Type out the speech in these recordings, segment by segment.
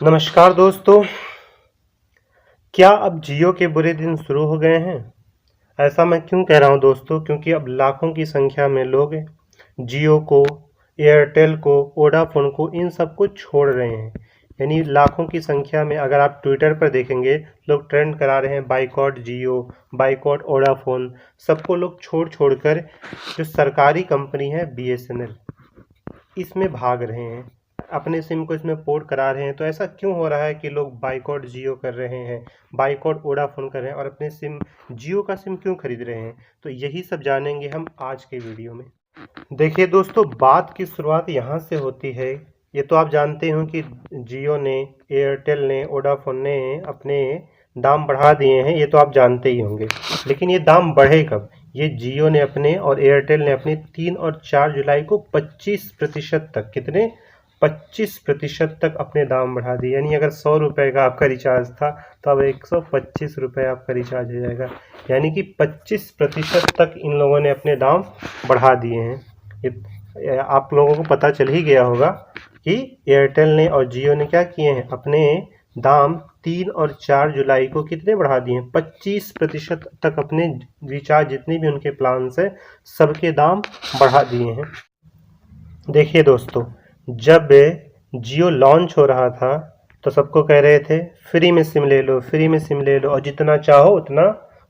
नमस्कार दोस्तों। क्या अब जियो के बुरे दिन शुरू हो गए हैं? ऐसा मैं क्यों कह रहा हूं दोस्तों, क्योंकि अब लाखों की संख्या में लोग जियो को, एयरटेल को, वोडाफोन को, इन सब को छोड़ रहे हैं। यानी लाखों की संख्या में अगर आप ट्विटर पर देखेंगे, लोग ट्रेंड करा रहे हैं बाइकॉट जियो, बाइकॉट वोडाफोन। सबको लोग छोड़ छोड़ कर जो सरकारी कंपनी है बीएसएनएल, इसमें भाग रहे हैं, अपने सिम को इसमें पोर्ट करा रहे हैं। तो ऐसा क्यों हो रहा है कि लोग बाइकआउट जियो कर रहे हैं, बाइकआउट वोडाफोन कर रहे हैं और अपने सिम जियो का सिम क्यों खरीद रहे हैं? तो यही सब जानेंगे हम आज के वीडियो में। देखिए दोस्तों, बात की शुरुआत यहाँ से होती है। ये तो आप जानते हो कि जियो ने, एयरटेल ने, वोडाफोन ने अपने दाम बढ़ा दिए हैं, ये तो आप जानते ही होंगे। लेकिन ये दाम बढ़े कब? ये जियो ने अपने और एयरटेल ने अपने 3 और 4 जुलाई को 25% तक, कितने, 25% तक अपने दाम बढ़ा दिए। यानी अगर 100 रुपये का आपका रिचार्ज था तो अब 125 रुपये आपका रिचार्ज हो जाएगा। यानी कि 25% तक इन लोगों ने अपने दाम बढ़ा दिए हैं। ये आप लोगों को पता चल ही गया होगा कि एयरटेल ने और जियो ने क्या किए हैं, अपने दाम 3 और 4 जुलाई को कितने बढ़ा दिए हैं, 25% तक अपने रिचार्ज जितने भी उनके प्लान है सबके दाम बढ़ा दिए हैं। देखिए दोस्तों, जब जियो लॉन्च हो रहा था तो सबको कह रहे थे फ्री में सिम ले लो, फ्री में सिम ले लो और जितना चाहो उतना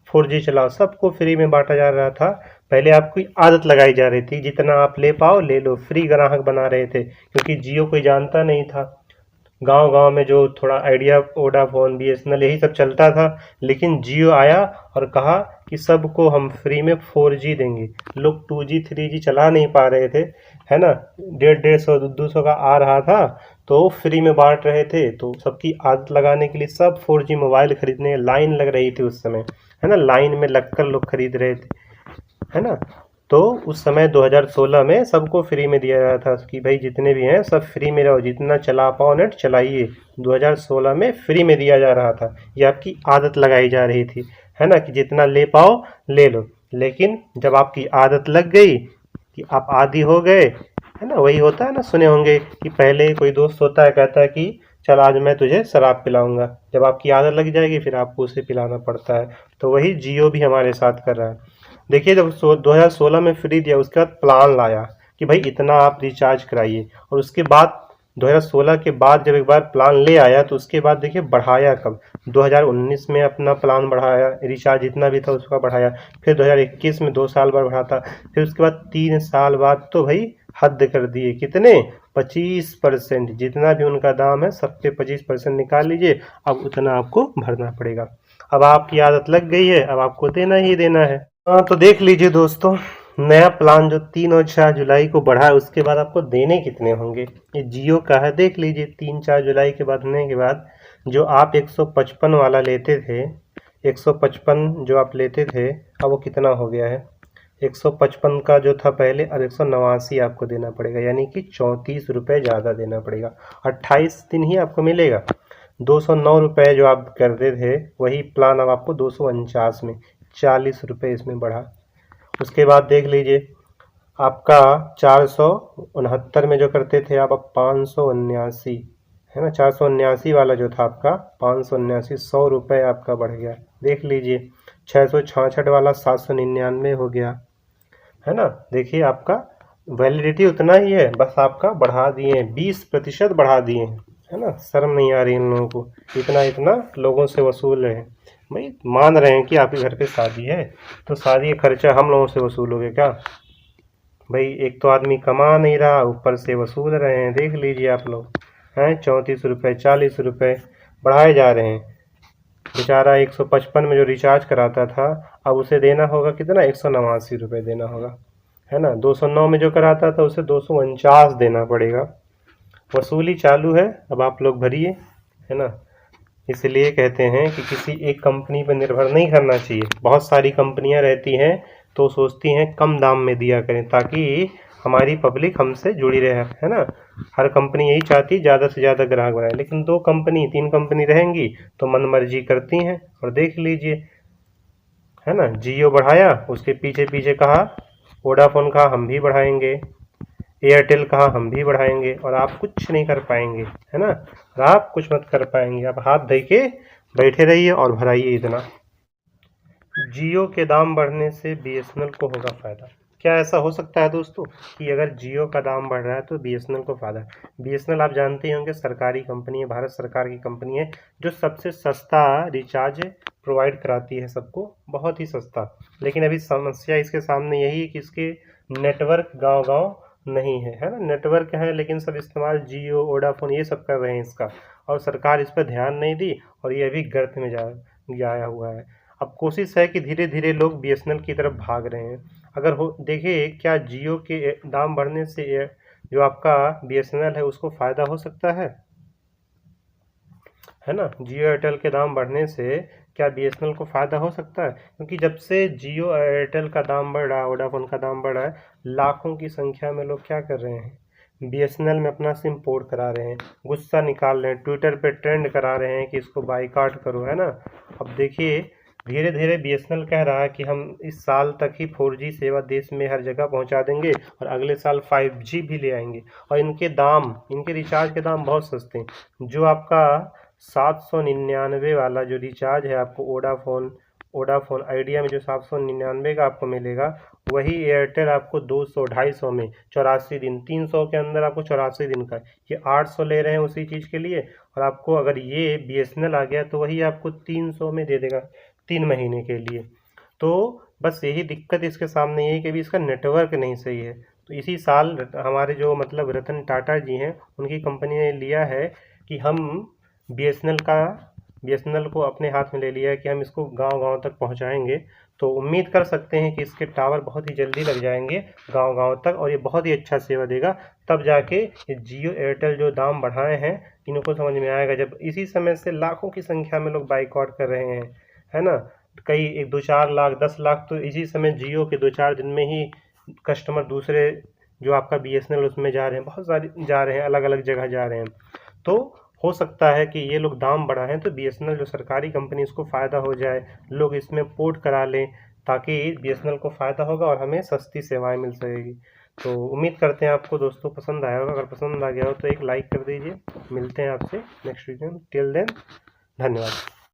4G चलाओ। सबको फ्री में बांटा जा रहा था। पहले आपको आदत लगाई जा रही थी, जितना आप ले पाओ ले लो, फ्री ग्राहक बना रहे थे, क्योंकि जियो कोई जानता नहीं था। गांव-गांव में जो थोड़ा आइडिया, वोडाफोन, बीएसएनएल यही सब चलता था। लेकिन जियो आया और कहा कि सबको हम फ्री में 4G देंगे। लोग 2G 3G चला नहीं पा रहे थे, है ना, 150 200 का आ रहा था तो फ्री में बांट रहे थे। तो सबकी आदत लगाने के लिए सब 4G मोबाइल खरीदने लाइन लग रही थी उस समय, है ना, लाइन में लगकर लोग खरीद रहे थे, है ना। तो उस समय 2016 में सबको फ्री में दिया गया था कि भाई जितने भी हैं सब फ्री में रहो, जितना चला पाओ नेट चलाइए। 2016 में फ्री में दिया जा रहा था। ये आपकी आदत लगाई जा रही थी, है ना, कि जितना ले पाओ ले लो। लेकिन जब आपकी आदत लग गई कि आप आदी हो गए, है ना, वही होता है ना, सुने होंगे कि पहले कोई दोस्त होता है, कहता है कि चल आज मैं तुझे शराब पिलाऊंगा। जब आपकी आदत लग जाएगी फिर आपको उसे पिलाना पड़ता है। तो वही जियो भी हमारे साथ कर रहा है। देखिए, जब 2016 में फ्री दिया, उसके बाद प्लान लाया कि भाई इतना आप रिचार्ज कराइए, और उसके बाद 2016 के बाद जब एक बार प्लान ले आया तो उसके बाद देखिए बढ़ाया कब, 2019 में अपना प्लान बढ़ाया, रिचार्ज जितना भी था उसका बढ़ाया। फिर 2021 में 2 साल बाद बढ़ाता, फिर उसके बाद 3 साल बाद तो भाई हद कर दिए, कितने, 25%। जितना भी उनका दाम है सब पे 25% निकाल लीजिए, अब उतना आपको भरना पड़ेगा। अब आपकी आदत लग गई है, अब आपको देना ही देना है। हाँ, तो देख लीजिए दोस्तों, नया प्लान जो 3 और 4 जुलाई को बढ़ा है उसके बाद आपको देने कितने होंगे। ये जियो का है, देख लीजिए 3-4 जुलाई के बढ़ने के बाद जो आप 155 वाला लेते थे, 155 जो आप लेते थे, अब वो कितना हो गया है, 155 का जो था पहले, अब 189 आपको देना पड़ेगा। यानी कि 34 रुपये ज़्यादा देना पड़ेगा। 28 दिन ही आपको मिलेगा। 209 रुपये जो आप करते थे वही प्लान अब आपको 249 में, 40 रुपये इसमें बढ़ा। उसके बाद देख लीजिए, आपका 469 में जो करते थे आप, अब 579, है ना, 479 वाला जो था आपका 579, 100 रुपये आपका बढ़ गया। देख लीजिए 666 वाला 799 हो गया, है ना। देखिए आपका वैलिडिटी उतना ही है, बस आपका बढ़ा दिए हैं, 20% बढ़ा दिए हैं, है ना। शर्म नहीं आ रही इन लोगों को, इतना इतना लोगों से वसूल रहे हैं। भाई मान रहे हैं कि आपके घर पे शादी है तो शादी का खर्चा हम लोगों से वसूलोगे क्या? भाई एक तो आदमी कमा नहीं रहा, ऊपर से वसूल रहे हैं। देख लीजिए आप लोग, हैं 34 रुपये, 40 रुपये बढ़ाए जा रहे हैं। बेचारा 155 में जो रिचार्ज कराता था अब उसे देना होगा कितना, 189 रुपये देना होगा, है ना। 209 में जो कराता था उसे 249 देना पड़ेगा। वसूली चालू है, अब आप लोग भरिए, है ना। इसलिए कहते हैं कि किसी एक कंपनी पर निर्भर नहीं करना चाहिए। बहुत सारी कंपनियां रहती हैं तो सोचती हैं कम दाम में दिया करें ताकि हमारी पब्लिक हमसे जुड़ी रहे, है ना। हर कंपनी यही चाहती ज़्यादा से ज़्यादा ग्राहक बनाए, लेकिन 2 कंपनी 3 कंपनी रहेंगी तो मन मर्जी करती हैं। और देख लीजिए, है ना, जियो बढ़ाया, उसके पीछे पीछे कहा वोडाफोन, कहा हम भी बढ़ाएंगे, एयरटेल कहा हम भी बढ़ाएंगे और आप कुछ नहीं कर पाएंगे, है ना। और आप कुछ मत कर पाएंगे, आप हाथ धो के बैठे रहिए और भराइए इतना। जियो के दाम बढ़ने से बीएसएनएल को होगा फायदा। क्या ऐसा हो सकता है दोस्तों कि अगर जियो का दाम बढ़ रहा है तो बीएसएनएल को फायदा? बीएसएनएल आप जानते होंगे सरकारी कंपनी है, भारत सरकार की कंपनी है, जो सबसे सस्ता रिचार्ज प्रोवाइड कराती है सबको, बहुत ही सस्ता। लेकिन अभी समस्या इसके सामने यही है कि इसके नेटवर्क गांव-गांव नहीं है, है ना। नेटवर्क है लेकिन सब इस्तेमाल जियो, वोडाफोन ये सब कर रहे हैं इसका, और सरकार इस पर ध्यान नहीं दी और ये अभी गर्त में जाया हुआ है। अब कोशिश है कि धीरे धीरे लोग बीएसएनएल की तरफ भाग रहे हैं। अगर हो देखिए, क्या जियो के दाम बढ़ने से जो आपका बीएसएनएल है उसको फ़ायदा हो सकता है ना। जियो एयरटेल के दाम बढ़ने से क्या बीएसएनएल को फ़ायदा हो सकता है? क्योंकि जब से जियो एयरटेल का दाम बढ़ रहा है, वोडाफोन का दाम बढ़ रहा है, लाखों की संख्या में लोग क्या कर रहे हैं, बीएसएनएल में अपना सिम पोर्ट करा रहे हैं, गुस्सा निकाल रहे हैं, ट्विटर पे ट्रेंड करा रहे हैं कि इसको बाइकआउट करो, है ना। अब देखिए, धीरे धीरे बीएसएनएल कह रहा है कि हम इस साल तक ही 4G सेवा देश में हर जगह पहुंचा देंगे और अगले साल 5G भी ले आएंगे। और इनके रिचार्ज के दाम बहुत सस्ते हैं। जो आपका 799 वाला जो रिचार्ज है आपको वोडाफोन आइडिया में जो 799 का आपको मिलेगा, वही एयरटेल आपको 200-250 में 84 दिन, 300 के अंदर आपको 84 दिन का, ये 800 ले रहे हैं उसी चीज़ के लिए। और आपको अगर ये बीएसएनएल आ गया तो वही आपको 300 में दे देगा 3 महीने के लिए। तो बस यही दिक्कत इसके सामने यही कि अभी इसका नेटवर्क नहीं सही है। तो इसी साल हमारे जो मतलब रतन टाटा जी हैं, उनकी कंपनी ने लिया है कि हम बीएसएनएल को अपने हाथ में ले लिया है कि हम इसको गांव-गांव तक पहुंचाएंगे। तो उम्मीद कर सकते हैं कि इसके टावर बहुत ही जल्दी लग जाएंगे गांव-गांव तक और ये बहुत ही अच्छा सेवा देगा। तब जाके ये जियो एयरटेल जो दाम बढ़ाए हैं इनको समझ में आएगा, जब इसी समय से लाखों की संख्या में लोग बाइकआउट कर रहे हैं, है ना। कई 1-2-4 लाख 10 लाख तो इसी समय जियो के 2-4 दिन में ही कस्टमर दूसरे जो आपका बीएसएनएल उसमें जा रहे हैं, बहुत सारे जा रहे हैं, अलग अलग जगह जा रहे हैं। तो हो सकता है कि ये लोग दाम बढ़ाएं तो बीएसएनएल जो सरकारी कंपनी इसको फ़ायदा हो जाए, लोग इसमें पोर्ट करा लें, ताकि बीएसएनएल को फ़ायदा होगा और हमें सस्ती सेवाएं मिल सकेगी। तो उम्मीद करते हैं आपको दोस्तों पसंद आया होगा। अगर पसंद आ गया हो तो एक लाइक कर दीजिए। मिलते हैं आपसे नेक्स्ट वीडियो में। टिल देन, धन्यवाद।